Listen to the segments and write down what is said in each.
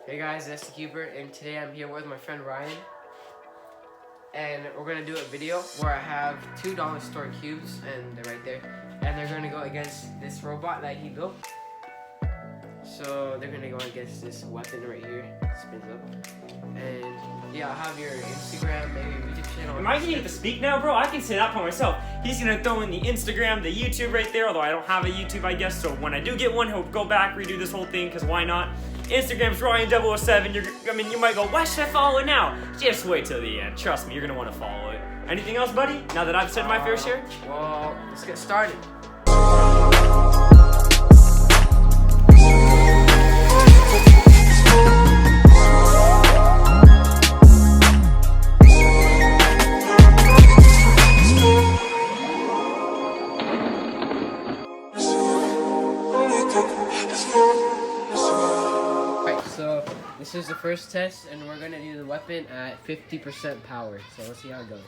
Hey guys, STCuber, and today I'm here with my friend Ryan, and we're gonna do a video where I have $2 store cubes, and they're right there, and they're gonna go against this robot that he built. So they're gonna go against this weapon right here. It spins up, and yeah, I'll have your Instagram, maybe YouTube channel. Am I gonna get to speak now, bro? I can say that for myself. He's gonna throw in the Instagram, the YouTube right there, although I don't have a YouTube, I guess, so when I do get one, he'll go back, redo this whole thing, because why not? Instagram's Ryan007. You might go, why should I follow it now? Just wait till the end. Trust me, you're gonna want to follow it. Anything else, buddy? Now that I've said my fair share? Well, let's get started. So this is the first test, and we're gonna do the weapon at 50% power. So let's see how it goes.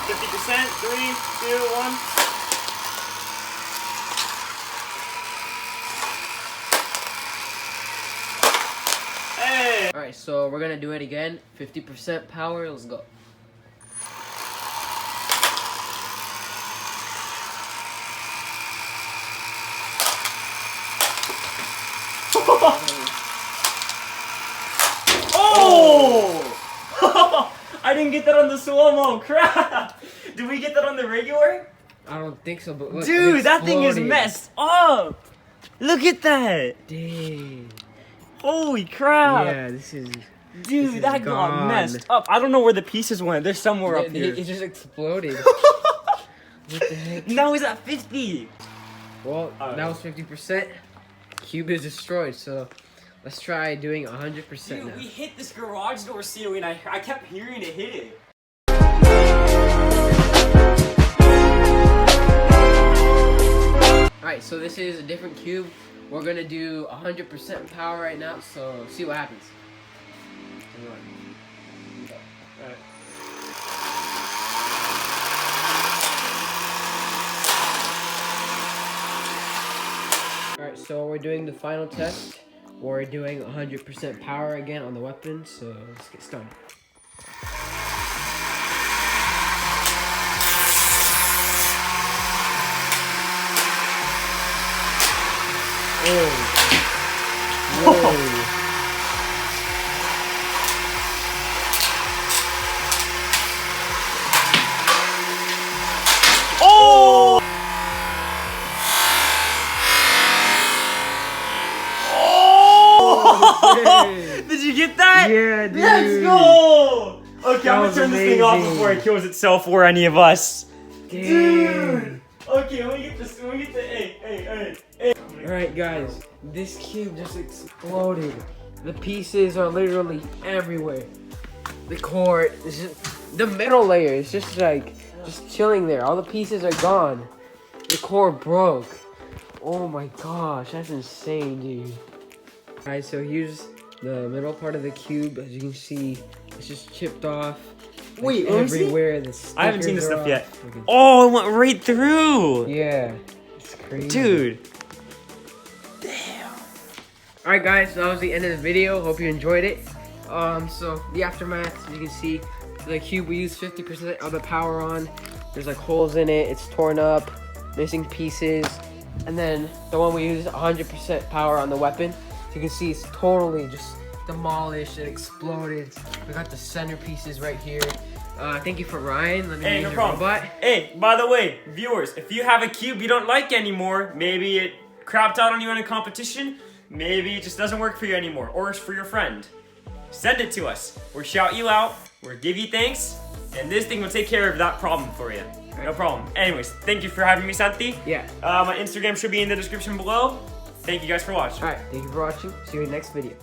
%, 3, 2, 1. Hey! Alright, so we're gonna do it again. 50% power, let's go. Oh! I didn't get that on the slow-mo. Crap! Did we get that on the regular? I don't think so, but look, dude, that thing is messed up. Look at that. Dang. Holy crap. Yeah, this is. Dude, that got messed up. I don't know where the pieces went. They're somewhere up here. It just exploded. What the heck? Now he's at 50. Well, that was 50%. Cube is destroyed, so let's try doing 100% Dude, now. we hit this garage door ceiling. I kept hearing it hit it. Alright, so this is a different cube. We're gonna do 100% power right now, so see what happens. Alright, so we're doing the final test. We're doing 100% power again on the weapon, so let's get started. Oh. Whoa. Oh! Oh! Did you get that? Yeah, dude. Let's go! Okay, That I'm gonna turn this thing off before it kills itself or any of us. Dang. Dude! Okay, let me get this. Let me get the. Hey. Alright, guys, this cube just exploded. The pieces are literally everywhere. The core is just, the middle layer is just like, just chilling there. All the pieces are gone. The core broke. Oh my gosh, that's insane, dude. Alright, so here's the middle part of the cube. As you can see, it's just chipped off. Like, wait, everywhere. I haven't seen this stuff yet. Okay. Oh, it went right through. Yeah, it's crazy. Dude. Alright guys, so that was the end of the video. Hope you enjoyed it. So the aftermath, you can see the cube we used 50% of the power on. There's like holes in it, it's torn up, missing pieces. And then the one we used 100% power on the weapon. So you can see it's totally just demolished and exploded. We got the center pieces right here. Thank you for Ryan. Let me use no your problem. robot. Hey, by the way, viewers, if you have a cube you don't like anymore, maybe it crapped out on you in a competition, maybe it just doesn't work for you anymore, or it's for your friend, send it to us. We'll shout you out, we'll give you thanks, and this thing will take care of that problem for you. No problem. Anyways, thank you for having me, Santi. Yeah. My Instagram should be in the description below. Thank you guys for watching. Alright, thank you for watching. See you in the next video.